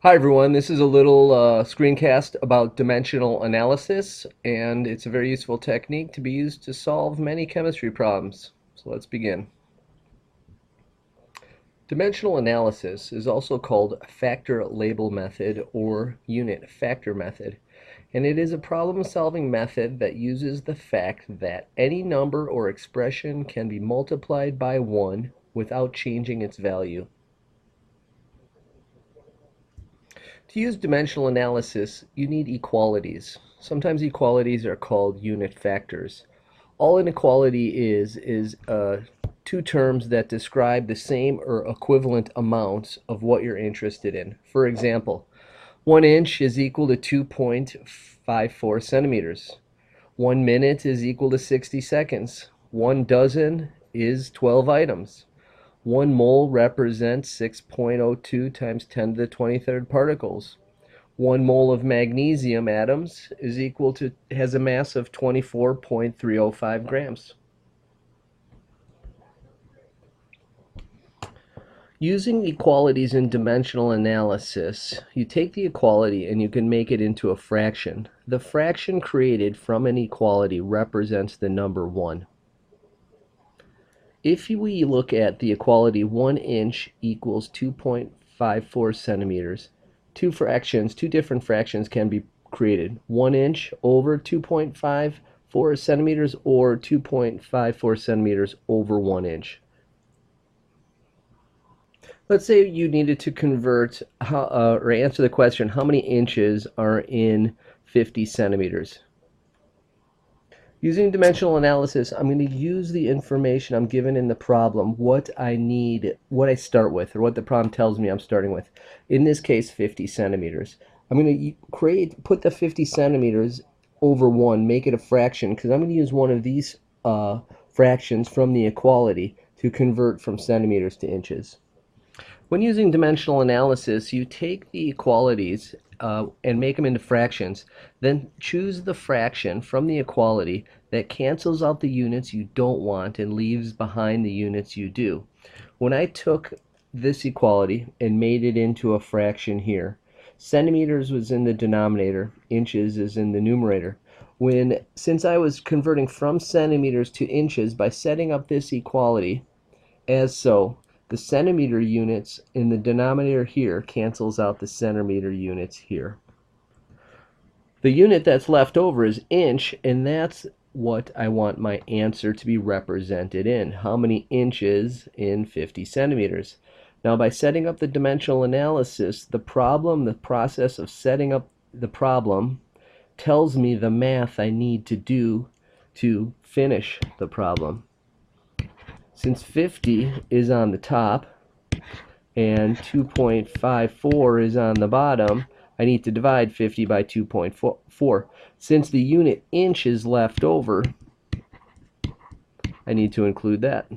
Hi everyone, this is a little screencast about dimensional analysis, and it's a very useful technique to be used to solve many chemistry problems. So let's begin. Dimensional analysis is also called factor label method or unit factor method, and it is a problem-solving method that uses the fact that any number or expression can be multiplied by 1 without changing its value. To use dimensional analysis, you need equalities. Sometimes equalities are called unit factors. All an equality is two terms that describe the same or equivalent amounts of what you're interested in. For example, 1 inch is equal to 2.54 centimeters. 1 minute is equal to 60 seconds. 1 dozen is 12 items. 1 mole represents 6.02 times 10 to the 23rd particles. 1 mole of magnesium atoms is equal to has a mass of 24.305 grams. Using equalities in dimensional analysis, you take the equality and you can make it into a fraction. The fraction created from an equality represents the number 1. If we look at the equality 1 inch equals 2.54 centimeters, two different fractions can be created. 1 inch over 2.54 centimeters or 2.54 centimeters over 1 inch. Let's say you needed to convert or answer the question, how many inches are in 50 centimeters? Using dimensional analysis, I'm going to use the information I'm given in the problem, what I need, what I start with, or what the problem tells me I'm starting with. In this case, 50 centimeters. I'm going to put the 50 centimeters over 1, make it a fraction, because I'm going to use one of these fractions from the equality to convert from centimeters to inches. When using dimensional analysis, you take the equalities and make them into fractions, then choose the fraction from the equality that cancels out the units you don't want and leaves behind the units you do. When I took this equality and made it into a fraction here, centimeters was in the denominator, inches is in the numerator. Since I was converting from centimeters to inches by setting up this equality as so, the centimeter units in the denominator here cancels out the centimeter units here. The unit that's left over is inch, and that's what I want my answer to be represented in. How many inches in 50 centimeters? Now, by setting up the dimensional analysis, the process of setting up the problem tells me the math I need to do to finish the problem. Since 50 is on the top and 2.54 is on the bottom, I need to divide 50 by 2.4. Since the unit inch is left over, I need to include that.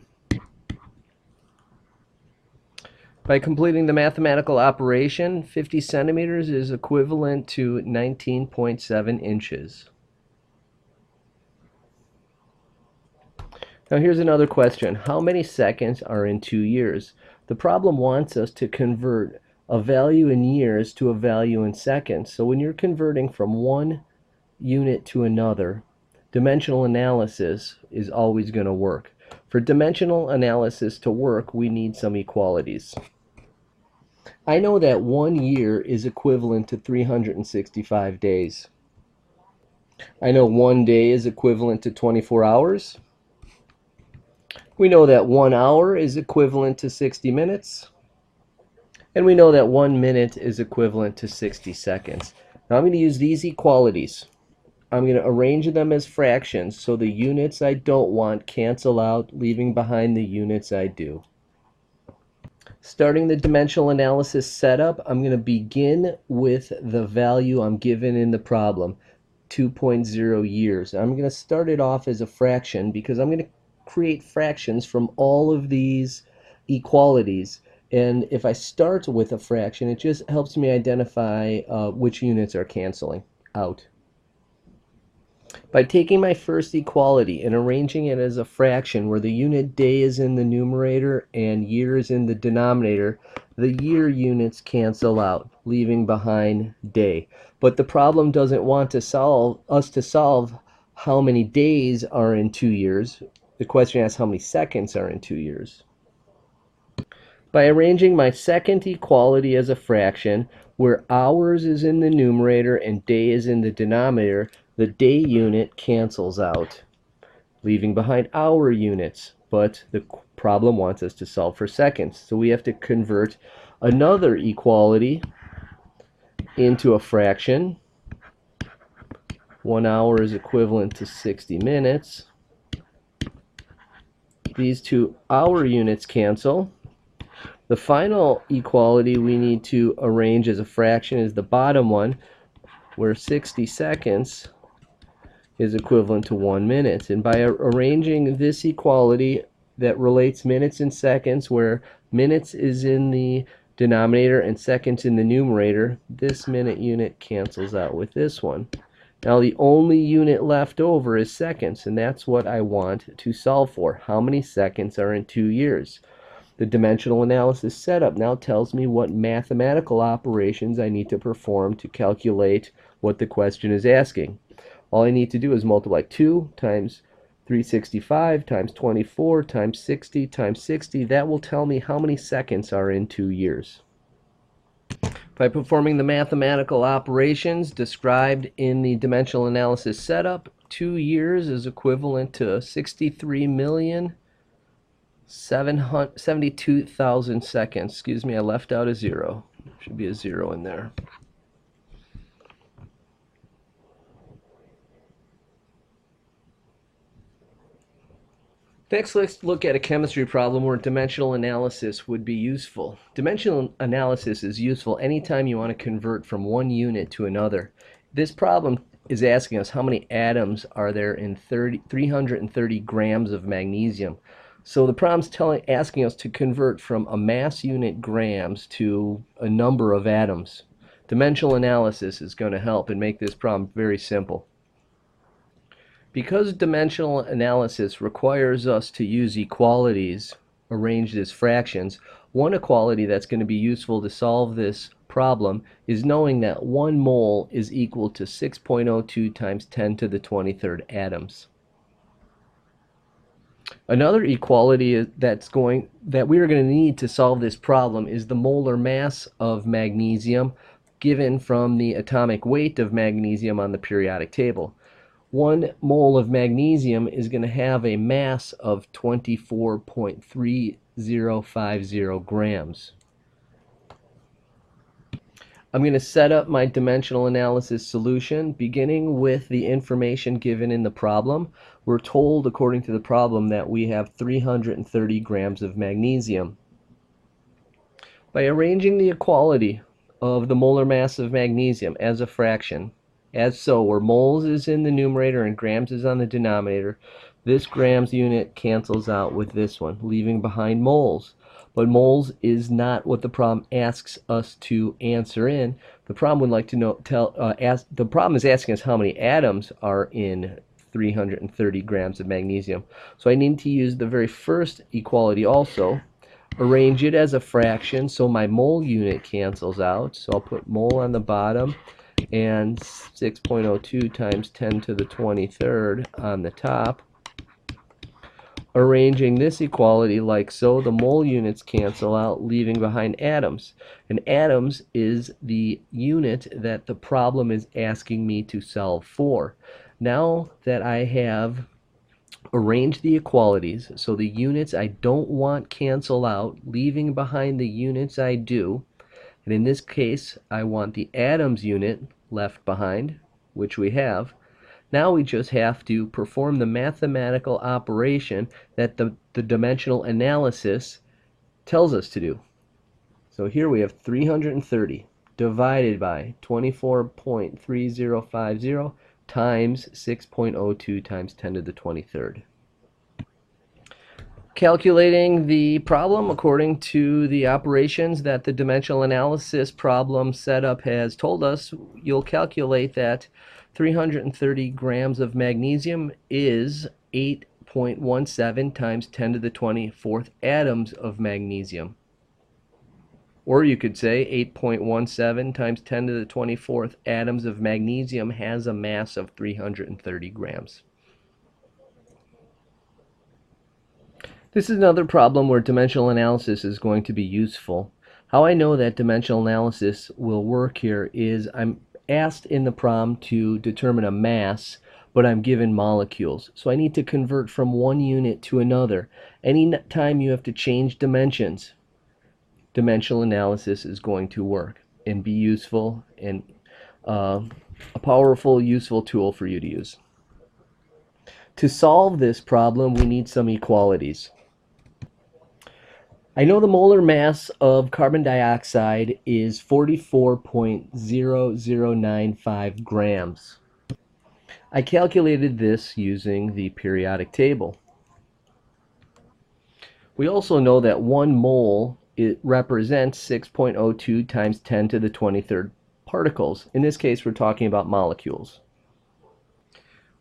By completing the mathematical operation, 50 centimeters is equivalent to 19.7 inches. Now here's another question. How many seconds are in 2 years? The problem wants us to convert a value in years to a value in seconds. So when you're converting from one unit to another, dimensional analysis is always going to work. For dimensional analysis to work, we need some equalities. I know that 1 year is equivalent to 365 days. I know 1 day is equivalent to 24 hours. We know that 1 hour is equivalent to 60 minutes. And we know that 1 minute is equivalent to 60 seconds. Now I'm going to use these equalities. I'm going to arrange them as fractions so the units I don't want cancel out, leaving behind the units I do. Starting the dimensional analysis setup, I'm going to begin with the value I'm given in the problem, 2.0 years. I'm going to start it off as a fraction because I'm going to create fractions from all of these equalities. And if I start with a fraction, it just helps me identify which units are canceling out. By taking my first equality and arranging it as a fraction where the unit day is in the numerator and year is in the denominator, the year units cancel out, leaving behind day. But the problem doesn't want us to solve how many days are in 2 years. The question asks how many seconds are in 2 years. By arranging my second equality as a fraction, where hours is in the numerator and day is in the denominator, the day unit cancels out, leaving behind hour units. But the problem wants us to solve for seconds. So we have to convert another equality into a fraction. 1 hour is equivalent to 60 minutes. These two hour units cancel. The final equality we need to arrange as a fraction is the bottom one, where 60 seconds is equivalent to 1 minute. And by arranging this equality that relates minutes and seconds, where minutes is in the denominator and seconds in the numerator, this minute unit cancels out with this one. Now the only unit left over is seconds, and that's what I want to solve for. How many seconds are in 2 years? The dimensional analysis setup now tells me what mathematical operations I need to perform to calculate what the question is asking. All I need to do is multiply 2 times 365 times 24 times 60 times 60. That will tell me how many seconds are in 2 years. By performing the mathematical operations described in the dimensional analysis setup, 2 years is equivalent to 63,772,000 seconds. Excuse me, I left out a 0. There should be a 0 in there. Next, let's look at a chemistry problem where dimensional analysis would be useful. Dimensional analysis is useful anytime you want to convert from one unit to another. This problem is asking us how many atoms are there in 330 grams of magnesium. So the problem's asking us to convert from a mass unit grams to a number of atoms. Dimensional analysis is going to help and make this problem very simple. Because dimensional analysis requires us to use equalities arranged as fractions, one equality that's going to be useful to solve this problem is knowing that 1 mole is equal to 6.02 times 10 to the 23rd atoms. Another equality that we are going to need to solve this problem is the molar mass of magnesium given from the atomic weight of magnesium on the periodic table. 1 mole of magnesium is going to have a mass of 24.3050 grams. I'm going to set up my dimensional analysis solution beginning with the information given in the problem. We're told, according to the problem, that we have 330 grams of magnesium. By arranging the equality of the molar mass of magnesium as a fraction, as so, where moles is in the numerator and grams is on the denominator, this grams unit cancels out with this one, leaving behind moles. But moles is not what the problem asks us to answer in. The problem would like to know, the problem is asking us how many atoms are in 330 grams of magnesium. So I need to use the very first equality also, arrange it as a fraction so my mole unit cancels out. So I'll put mole on the bottom and 6.02 times 10 to the 23rd on the top. Arranging this equality like so, the mole units cancel out, leaving behind atoms. And atoms is the unit that the problem is asking me to solve for. Now that I have arranged the equalities so the units I don't want cancel out, leaving behind the units I do, and in this case I want the atoms unit left behind, which we have. Now we just have to perform the mathematical operation that the dimensional analysis tells us to do. So here we have 330 divided by 24.3050 times 6.02 times 10 to the 23rd. Calculating the problem according to the operations that the dimensional analysis problem setup has told us, you'll calculate that 330 grams of magnesium is 8.17 times 10 to the 24th atoms of magnesium. Or you could say 8.17 times 10 to the 24th atoms of magnesium has a mass of 330 grams. This is another problem where dimensional analysis is going to be useful. How I know that dimensional analysis will work here is I'm asked in the problem to determine a mass, but I'm given molecules. So I need to convert from one unit to another. Any time you have to change dimensions, dimensional analysis is going to work and be useful and a powerful, useful tool for you to use. To solve this problem, we need some equalities. I know the molar mass of carbon dioxide is 44.0095 grams. I calculated this using the periodic table. We also know that 1 mole represents 6.02 times 10 to the 23rd particles. In this case, we're talking about molecules.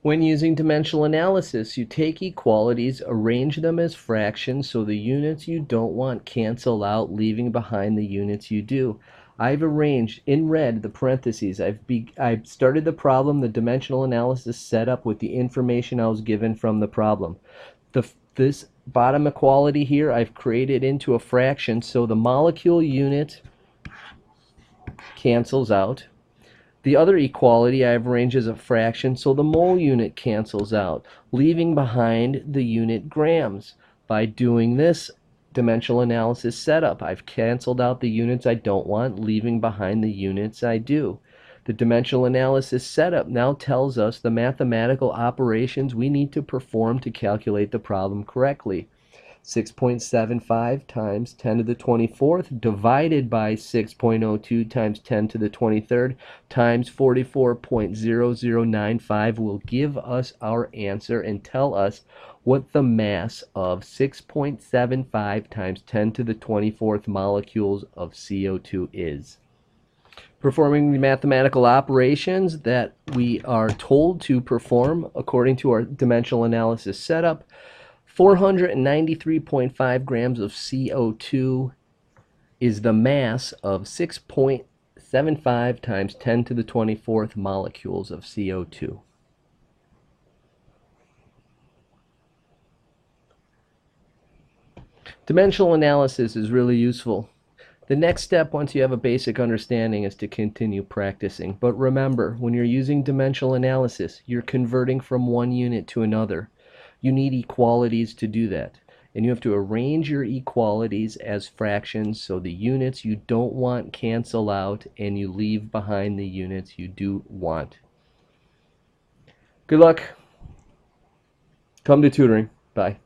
When using dimensional analysis, you take equalities, arrange them as fractions so the units you don't want cancel out, leaving behind the units you do. I've arranged in red the parentheses. I've started the problem, the dimensional analysis setup with the information I was given from the problem. This bottom equality here I've created into a fraction so the molecule unit cancels out. The other equality I've arranged as a fraction so the mole unit cancels out, leaving behind the unit grams. By doing this dimensional analysis setup, I've canceled out the units I don't want, leaving behind the units I do. The dimensional analysis setup now tells us the mathematical operations we need to perform to calculate the problem correctly. 6.75 times 10 to the 24th divided by 6.02 times 10 to the 23rd times 44.0095 will give us our answer and tell us what the mass of 6.75 times 10 to the 24th molecules of CO2 is. Performing the mathematical operations that we are told to perform according to our dimensional analysis setup, 493.5 grams of CO2 is the mass of 6.75 times 10 to the 24th molecules of CO2. Dimensional analysis is really useful. The next step, once you have a basic understanding, is to continue practicing. But remember, when you're using dimensional analysis, you're converting from one unit to another. You need equalities to do that. And you have to arrange your equalities as fractions so the units you don't want cancel out and you leave behind the units you do want. Good luck. Come to tutoring. Bye.